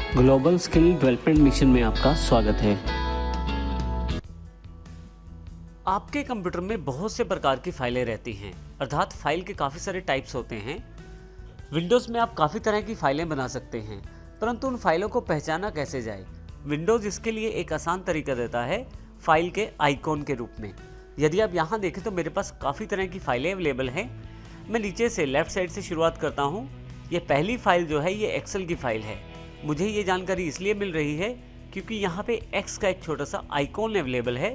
Global skill development mission में आपका स्वागत है। आपके कंप्यूटर में बहुत से प्रकार की फाइलें रहती हैं, अर्थात फाइल के काफ़ी सारे टाइप्स होते हैं। विंडोज़ में आप काफ़ी तरह की फाइलें बना सकते हैं, परंतु उन फाइलों को पहचाना कैसे जाए। विंडोज़ इसके लिए एक आसान तरीका देता है फाइल के आइकॉन के रूप में। यदि आप यहाँ देखें तो मेरे पास काफ़ी तरह की फाइलें अवेलेबल हैं। मैं नीचे से लेफ़्ट साइड से शुरुआत करता हूँ। ये पहली फाइल जो है ये एक्सेल की फ़ाइल है। मुझे ये जानकारी इसलिए मिल रही है क्योंकि यहाँ पे एक्स का एक छोटा सा आइकॉन अवेलेबल है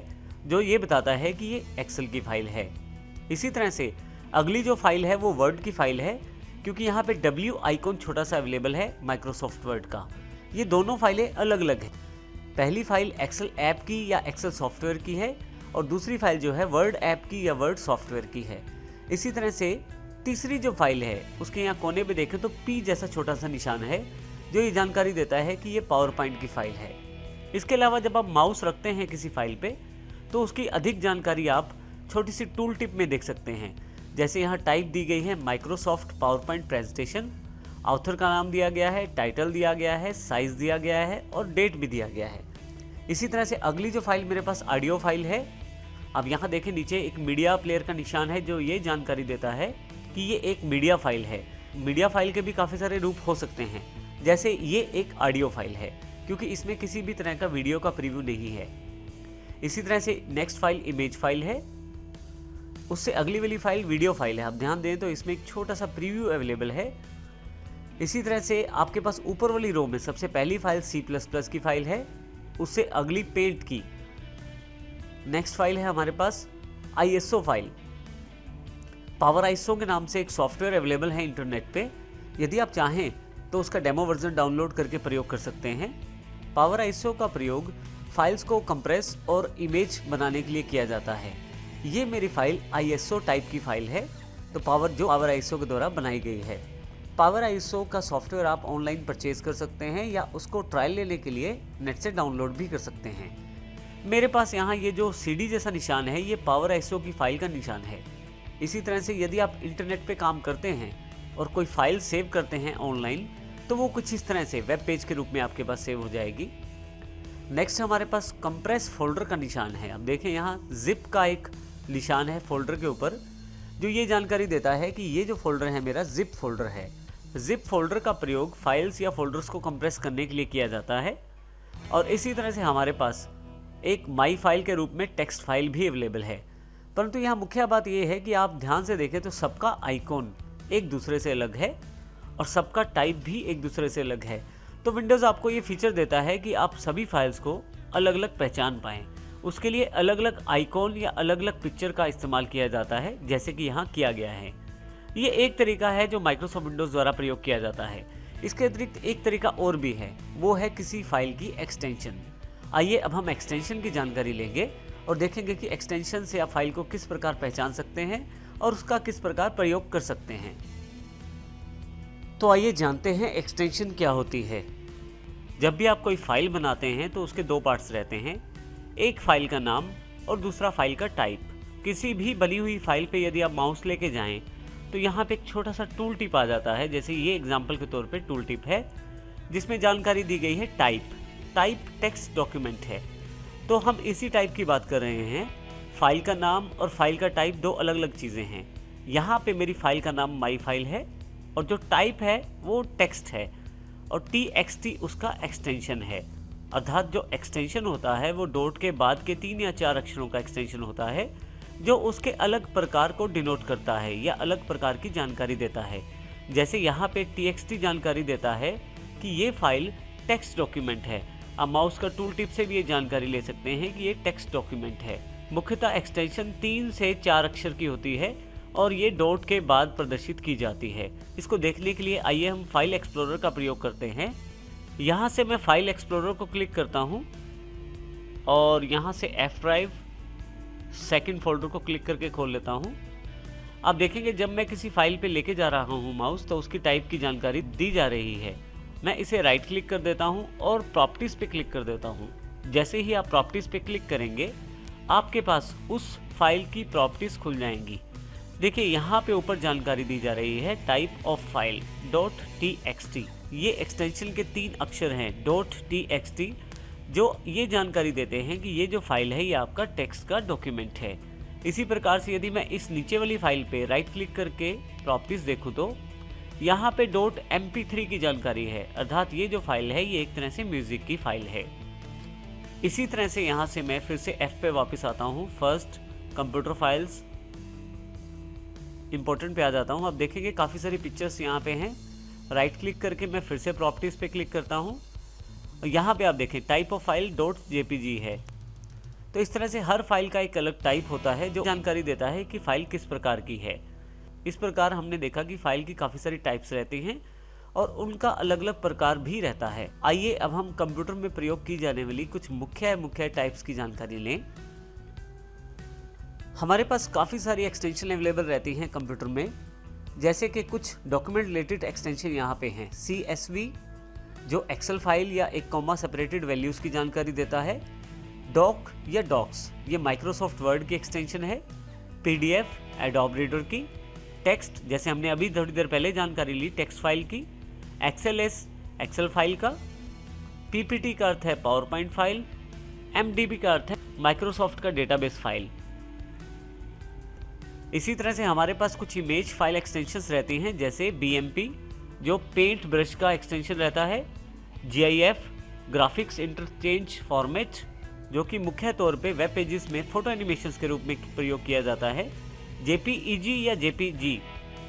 जो ये बताता है कि ये एक्सेल की फ़ाइल है। इसी तरह से अगली जो फाइल है वो वर्ड की फ़ाइल है, क्योंकि यहाँ पे डब्ल्यू आइकॉन छोटा सा अवेलेबल है माइक्रोसॉफ्ट वर्ड का। ये दोनों फाइलें अलग अलग हैं। पहली फाइल एक्सेल ऐप की या एक्सेल सॉफ्टवेयर की है और दूसरी फाइल जो है वर्ड ऐप की या वर्ड सॉफ्टवेयर की है। इसी तरह से तीसरी जो फाइल है उसके यहाँ कोने पे देखें तो पी जैसा छोटा सा निशान है जो ये जानकारी देता है कि ये पावर पॉइंट की फाइल है। इसके अलावा जब आप माउस रखते हैं किसी फाइल पे तो उसकी अधिक जानकारी आप छोटी सी टूल टिप में देख सकते हैं। जैसे यहाँ टाइप दी गई है Microsoft power point presentation, author का नाम दिया गया है, टाइटल दिया गया है, साइज दिया गया है और डेट भी दिया गया है। इसी तरह से अगली जो फाइल मेरे पास ऑडियो फाइल है। अब यहाँ देखें नीचे एक मीडिया प्लेयर का निशान है जो ये जानकारी देता है कि ये एक मीडिया फाइल है। मीडिया फाइल के भी काफ़ी सारे रूप हो सकते हैं, जैसे ये एक ऑडियो फाइल है क्योंकि इसमें किसी भी तरह का वीडियो का प्रीव्यू नहीं है। इसी तरह से नेक्स्ट फाइल इमेज फाइल है। उससे अगली वाली फाइल वीडियो फाइल है। आप ध्यान दें तो इसमें एक छोटा सा प्रीव्यू अवेलेबल है। इसी तरह से आपके पास ऊपर वाली रो में सबसे पहली फाइल C++ की फाइल है, उससे अगली पेंट की। नेक्स्ट फाइल है हमारे पास ISO फाइल। पावर ISO के नाम से एक सॉफ्टवेयर अवेलेबल है इंटरनेट पे। यदि आप चाहें तो उसका डेमो वर्जन डाउनलोड करके प्रयोग कर सकते हैं। पावर ISO का प्रयोग फाइल्स को कंप्रेस और इमेज बनाने के लिए किया जाता है। ये मेरी फाइल ISO टाइप की फाइल है, तो पावर ISO के द्वारा बनाई गई है। पावर ISO का सॉफ्टवेयर आप ऑनलाइन परचेज कर सकते हैं या उसको ट्रायल लेने के लिए नेट से डाउनलोड भी कर सकते हैं। मेरे पास यहाँ ये जो CD जैसा निशान है ये पावर ISO की फाइल का निशान है। इसी तरह से यदि आप इंटरनेट पे काम करते हैं और कोई फाइल सेव करते हैं ऑनलाइन तो वो कुछ इस तरह से वेब पेज के रूप में आपके पास सेव हो जाएगी। नेक्स्ट हमारे पास कंप्रेस फोल्डर का निशान है। अब देखें यहाँ जिप का एक निशान है फोल्डर के ऊपर जो ये जानकारी देता है कि ये जो फोल्डर है मेरा जिप फोल्डर है। जिप फोल्डर का प्रयोग फाइल्स या फोल्डर्स को कंप्रेस करने के लिए किया जाता है। और इसी तरह से हमारे पास एक माई फाइल के रूप में टेक्स्ट फाइल भी अवेलेबल है। परंतु यहाँ मुख्य बात यह है कि आप ध्यान से देखें तो सबका आइकॉन एक दूसरे से अलग है और सबका टाइप भी एक दूसरे से अलग है। तो विंडोज़ आपको ये फीचर देता है कि आप सभी फाइल्स को अलग अलग पहचान पाएँ। उसके लिए अलग अलग आइकॉन या अलग अलग पिक्चर का इस्तेमाल किया जाता है, जैसे कि यहाँ किया गया है। ये एक तरीका है जो माइक्रोसॉफ्ट विंडोज़ द्वारा प्रयोग किया जाता है। इसके अतिरिक्त एक तरीका और भी है, वो है किसी फाइल की एक्सटेंशन। आइए अब हम एक्सटेंशन की जानकारी लेंगे और देखेंगे कि एक्सटेंशन से आप फाइल को किस प्रकार पहचान सकते हैं और उसका किस प्रकार प्रयोग कर सकते हैं। तो आइए जानते हैं एक्सटेंशन क्या होती है। जब भी आप कोई फाइल बनाते हैं तो उसके दो पार्ट्स रहते हैं, एक फाइल का नाम और दूसरा फाइल का टाइप। किसी भी बनी हुई फाइल पे यदि आप माउस लेके जाएं तो यहाँ पे एक छोटा सा टूल टिप आ जाता है। जैसे ये एग्जांपल के तौर पे टूल टिप है जिसमें जानकारी दी गई है टाइप टेक्स्ट डॉक्यूमेंट है। तो हम इसी टाइप की बात कर रहे हैं। फाइल का नाम और फाइल का टाइप दो अलग अलग चीज़ें हैं। यहाँ पे मेरी फाइल का नाम माई फाइल है और जो टाइप है वो टेक्स्ट है और TXT उसका एक्सटेंशन है। अर्थात जो एक्सटेंशन होता है वो डॉट के बाद के 3 या 4 अक्षरों का एक्सटेंशन होता है जो उसके अलग प्रकार को डिनोट करता है या अलग प्रकार की जानकारी देता है। जैसे यहाँ पे TXT जानकारी देता है कि ये फाइल टेक्स्ट डॉक्यूमेंट है। आप माउस का टूल टिप से भी ये जानकारी ले सकते हैं कि ये टेक्स्ट डॉक्यूमेंट है। मुख्यतः एक्सटेंशन 3 से 4 अक्षर की होती है और ये डॉट के बाद प्रदर्शित की जाती है। इसको देखने के लिए आइए हम फाइल एक्सप्लोरर का प्रयोग करते हैं। यहाँ से मैं फाइल एक्सप्लोरर को क्लिक करता हूँ और यहाँ से F ड्राइव सेकंड फोल्डर को क्लिक करके खोल लेता हूँ। आप देखेंगे जब मैं किसी फाइल पे लेके जा रहा हूँ माउस तो उसकी टाइप की जानकारी दी जा रही है। मैं इसे राइट क्लिक कर देता हूँ और प्रॉपर्टीज़ पे क्लिक कर देता हूँ। जैसे ही आप प्रॉपर्टीज़ पे क्लिक करेंगे आपके पास उस फाइल की प्रॉपर्टीज़ खुल जाएंगी। देखिए यहाँ पे ऊपर जानकारी दी जा रही है टाइप ऑफ फाइल .txt। ये एक्सटेंशन के 3 अक्षर हैं .txt, जो ये जानकारी देते हैं कि ये जो फाइल है ये आपका टेक्स्ट का डॉक्यूमेंट है। इसी प्रकार से यदि मैं इस नीचे वाली फाइल पे राइट क्लिक करके प्रॉपर्टीज देखूँ तो यहाँ पे .mp3 की जानकारी है, अर्थात ये जो फाइल है ये एक तरह से म्यूजिक की फाइल है। इसी तरह से यहाँ से मैं फिर से F पे वापस आता हूँ, फर्स्ट कंप्यूटर फाइल्स, इंपॉर्टेंट पे आ जाता हूँ। अब देखेंगे काफ़ी सारी पिक्चर्स यहाँ पे हैं। राइट क्लिक करके मैं फिर से प्रॉपर्टीज़ पे क्लिक करता हूँ और यहाँ पे आप देखें टाइप ऑफ फाइल .jpg है। तो इस तरह से हर फाइल का एक अलग टाइप होता है जो जानकारी देता है कि फाइल किस प्रकार की है। इस प्रकार हमने देखा कि फाइल की काफ़ी सारी टाइप्स रहती हैं और उनका अलग अलग प्रकार भी रहता है। आइए अब हम कंप्यूटर में प्रयोग की जाने वाली कुछ मुख्य टाइप्स की जानकारी लें। हमारे पास काफ़ी सारी एक्सटेंशन अवेलेबल रहती हैं कंप्यूटर में, जैसे कि कुछ डॉक्यूमेंट रिलेटेड एक्सटेंशन यहाँ पे हैं। CSV जो एक्सेल फाइल या एक कॉमा सेपरेटेड वैल्यूज़ की जानकारी देता है। डॉक या डॉक्स ये माइक्रोसॉफ्ट वर्ड की एक्सटेंशन है। PDF एडोब रीडर की। टेक्स्ट जैसे हमने अभी थोड़ी देर पहले जानकारी ली टेक्स्ट फाइल की। XLS एक्सेल फाइल का। PPT का अर्थ है पावर पॉइंट फाइल। MDB का अर्थ है माइक्रोसॉफ्ट का डेटाबेस फाइल। इसी तरह से हमारे पास कुछ इमेज फाइल एक्सटेंशंस रहती हैं, जैसे BMP जो पेंट ब्रश का एक्सटेंशन रहता है। GIF ग्राफिक्स इंटरचेंज फॉर्मेट जो कि मुख्य तौर पे वेब पेजेस में फोटो एनिमेशंस के रूप में प्रयोग किया जाता है। JPEG या JPG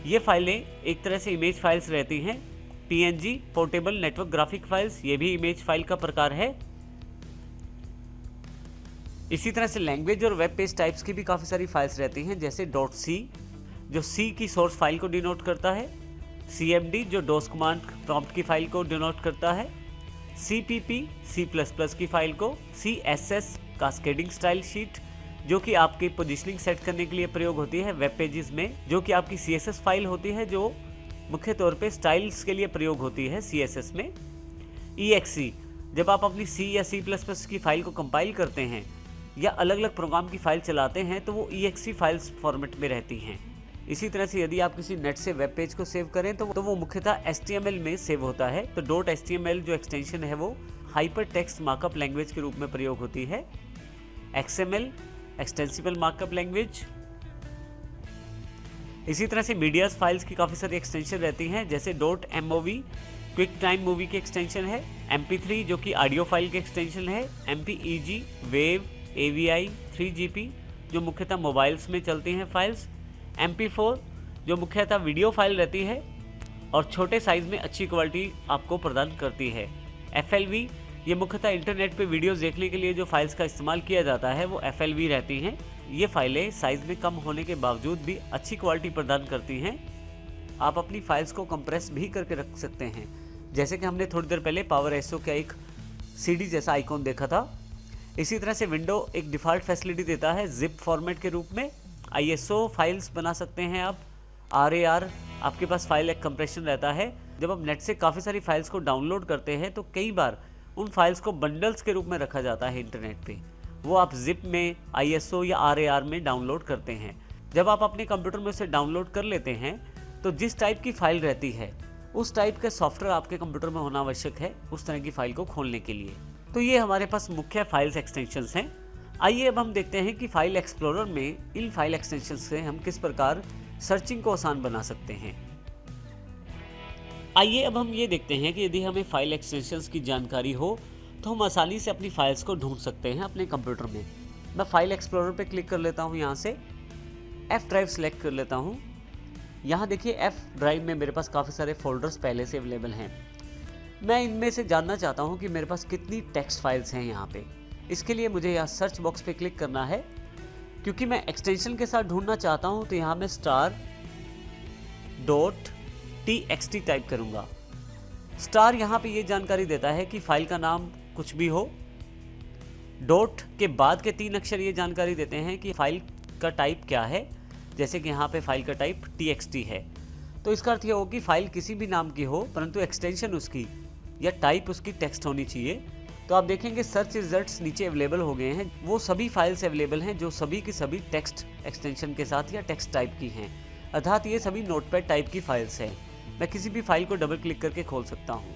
ये फाइलें एक तरह से इमेज फाइल्स रहती हैं। PNG portable network graphic files ये भी इमेज फाइल का प्रकार है। इसी तरह से लैंग्वेज और वेब पेज टाइप्स की भी काफ़ी सारी फाइल्स रहती हैं, जैसे .c जो C की सोर्स फाइल को डिनोट करता है। CMD जो डॉस कमांड प्रॉम्प्ट की फाइल को डिनोट करता है। CPP C++ की फाइल को। CSS कास्केडिंग स्टाइल शीट जो कि आपकी पोजीशनिंग सेट करने के लिए प्रयोग होती है वेब पेजेस में, जो कि आपकी CSS फाइल होती है जो मुख्य तौर पे स्टाइल्स के लिए प्रयोग होती है CSS में। EXE जब आप अपनी C या C++ की फाइल को कंपाइल करते हैं या अलग अलग प्रोग्राम की फाइल चलाते हैं तो वो EXE फाइल्स फॉर्मेट में रहती हैं। इसी तरह से यदि आप किसी नेट से वेब पेज को सेव करें तो वो मुख्यतः HTML में सेव होता है। तो .html जो एक्सटेंशन है वो हाइपर टेक्स्ट मार्कअप लैंग्वेज के रूप में प्रयोग होती है। XML extensible markup language. इसी तरह से मीडियाज फाइल्स की काफ़ी सारी एक्सटेंशन रहती हैं, जैसे .mov क्विक टाइम मूवी की एक्सटेंशन है। MP3 जो कि ऑडियो फाइल की एक्सटेंशन है। MPEG वेव AVI 3GP जो मुख्यतः मोबाइल्स में चलती हैं फाइल्स। MP4 जो मुख्यतः वीडियो फाइल रहती है और छोटे साइज़ में अच्छी क्वालिटी आपको प्रदान करती है। FLV ये मुख्यतः इंटरनेट पे वीडियोस देखने के लिए जो फाइल्स का इस्तेमाल किया जाता है वो FLV रहती हैं। ये फाइलें साइज़ में कम होने के बावजूद भी अच्छी क्वालिटी प्रदान करती हैं। आप अपनी फाइल्स को कंप्रेस भी करके रख सकते हैं, जैसे कि हमने थोड़ी देर पहले पावर SO का एक CD जैसा आइकॉन देखा था। इसी तरह से विंडो एक डिफ़ॉल्ट फैसिलिटी देता है जिप फॉर्मेट के रूप में। ISO फाइल्स बना सकते हैं आप। RAR आपके पास फाइल एक कंप्रेशन रहता है। जब आप नेट से काफ़ी सारी फाइल्स को डाउनलोड करते हैं तो कई बार उन फाइल्स को बंडल्स के रूप में रखा जाता है इंटरनेट पे, वो आप जिप में ISO या RAR में डाउनलोड करते हैं। जब आप अपने कंप्यूटर में उसे डाउनलोड कर लेते हैं तो जिस टाइप की फ़ाइल रहती है उस टाइप का सॉफ्टवेयर आपके कंप्यूटर में होना आवश्यक है उस तरह की फ़ाइल को खोलने के लिए। तो ये हमारे पास मुख्य फाइल्स एक्सटेंशंस हैं। आइए अब हम देखते हैं कि फाइल एक्सप्लोरर में इन फाइल एक्सटेंशंस से हम किस प्रकार सर्चिंग को आसान बना सकते हैं। आइए अब हम ये देखते हैं कि यदि हमें फाइल एक्सटेंशंस की जानकारी हो तो हम आसानी से अपनी फाइल्स को ढूंढ सकते हैं अपने कंप्यूटर में। मैं फाइल एक्सप्लोरर पे क्लिक कर लेता हूँ, यहाँ से F ड्राइव सेलेक्ट कर लेता हूँ। यहाँ देखिए F ड्राइव में मेरे पास काफ़ी सारे फोल्डर्स पहले से अवेलेबल हैं। मैं इनमें से जानना चाहता हूँ कि मेरे पास कितनी टेक्स्ट फाइल्स हैं यहाँ पे। इसके लिए मुझे यहाँ सर्च बॉक्स पे क्लिक करना है। क्योंकि मैं एक्सटेंशन के साथ ढूंढना चाहता हूँ तो यहाँ मैं star.txt टाइप करूँगा। स्टार यहाँ पे ये जानकारी देता है कि फाइल का नाम कुछ भी हो। डॉट के बाद के 3 अक्षर ये जानकारी देते हैं कि फाइल का टाइप क्या है, जैसे कि यहाँ पे फाइल का टाइप txt है। तो इसका अर्थ ये हो कि फाइल किसी भी नाम की हो परंतु एक्सटेंशन उसकी या टाइप उसकी टेक्स्ट होनी चाहिए। तो आप देखेंगे सर्च रिजल्ट्स नीचे अवेलेबल हो गए हैं। वो सभी फाइल्स अवेलेबल हैं जो सभी की सभी टेक्स्ट एक्सटेंशन के साथ या टेक्स्ट टाइप की हैं, अर्थात ये सभी नोटपैड टाइप की फाइल्स हैं। मैं किसी भी फाइल को डबल क्लिक करके खोल सकता हूँ।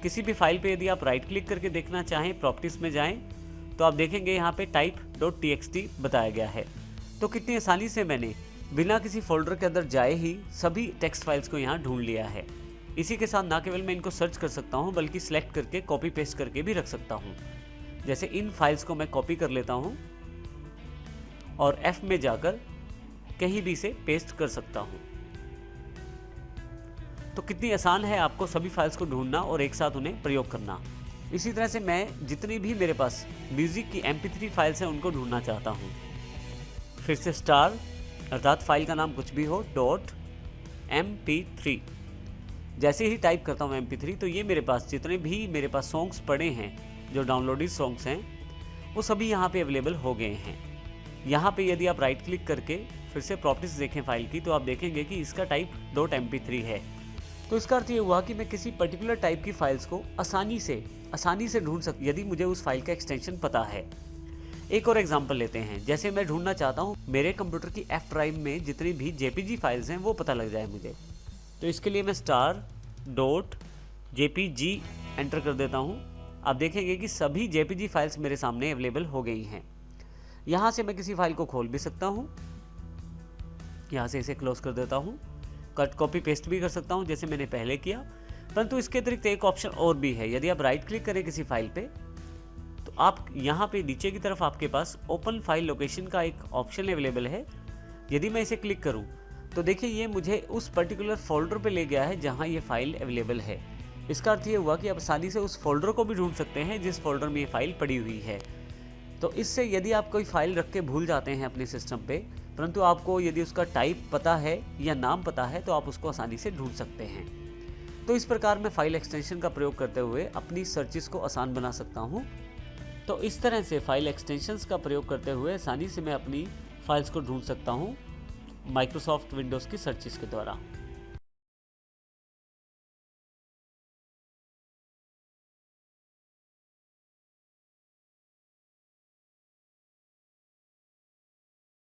किसी भी फाइल पे यदि आप राइट क्लिक करके देखना चाहें, प्रॉपर्टीज में जाएं, तो आप देखेंगे यहाँ पे type.txt बताया गया है। तो कितनी आसानी से मैंने बिना किसी फोल्डर के अंदर जाए ही सभी टेक्स्ट फाइल्स को यहाँ ढूंढ लिया है। इसी के साथ ना केवल मैं इनको सर्च कर सकता हूँ बल्कि सिलेक्ट करके कॉपी पेस्ट करके भी रख सकता हूँ। जैसे इन फाइल्स को मैं कॉपी कर लेता हूँ और F में जाकर कहीं भी से पेस्ट कर सकता हूँ। तो कितनी आसान है आपको सभी फाइल्स को ढूंढना और एक साथ उन्हें प्रयोग करना। इसी तरह से मैं जितनी भी मेरे पास म्यूजिक की MP3 फाइल्स हैं उनको ढूंढना चाहता हूँ। फिर से स्टार अर्थात फाइल का नाम कुछ भी हो .mp3 जैसे ही टाइप करता हूँ MP3 तो ये मेरे पास जितने भी मेरे पास सॉन्ग्स पड़े हैं, जो डाउनलोडेड सॉन्ग्स हैं, वो सभी यहाँ पे अवेलेबल हो गए हैं। यहाँ पे यदि आप राइट क्लिक करके फिर से प्रॉपर्टीज देखें फाइल की, तो आप देखेंगे कि इसका टाइप .mp3 है। तो इसका अर्थ ये हुआ कि मैं किसी पर्टिकुलर टाइप की फाइल्स को आसानी से ढूंढ सकता यदि मुझे उस फाइल का एक्सटेंशन पता है। एक और एग्जांपल लेते हैं। जैसे मैं ढूंढना चाहता हूँ मेरे कंप्यूटर की F ड्राइव में जितनी भी JPG फाइल्स हैं वो पता लग जाए मुझे, तो इसके लिए मैं star.jpg एंटर कर देता हूँ। आप देखेंगे कि सभी JPG फाइल्स मेरे सामने अवेलेबल हो गई हैं। यहाँ से मैं किसी फाइल को खोल भी सकता हूँ, यहाँ से इसे क्लोज कर देता हूँ, कट कॉपी पेस्ट भी कर सकता हूँ जैसे मैंने पहले किया। परंतु इसके अतिरिक्त एक ऑप्शन और भी है। यदि आप राइट क्लिक करें किसी फाइल पे, तो आप यहाँ पे नीचे की तरफ आपके पास ओपन फाइल लोकेशन का एक ऑप्शन अवेलेबल है। यदि मैं इसे क्लिक करूँ तो देखिए ये मुझे उस पर्टिकुलर फोल्डर पे ले गया है जहाँ ये फाइल अवेलेबल है। इसका अर्थ ये हुआ कि आप आसानी से उस फोल्डर को भी ढूंढ सकते हैं जिस फोल्डर में ये फाइल पड़ी हुई है। तो इससे यदि आप कोई फाइल रख के भूल जाते हैं अपने सिस्टम पे, परंतु आपको यदि उसका टाइप पता है या नाम पता है, तो आप उसको आसानी से ढूंढ सकते हैं। तो इस प्रकार मैं फाइल एक्सटेंशन का प्रयोग करते हुए अपनी सर्चेस को आसान बना सकता हूँ। तो इस तरह से फाइल एक्सटेंशंस का प्रयोग करते हुए आसानी से मैं अपनी फाइल्स को ढूंढ सकता हूँ माइक्रोसॉफ्ट विंडोज़ की सर्चेस के द्वारा।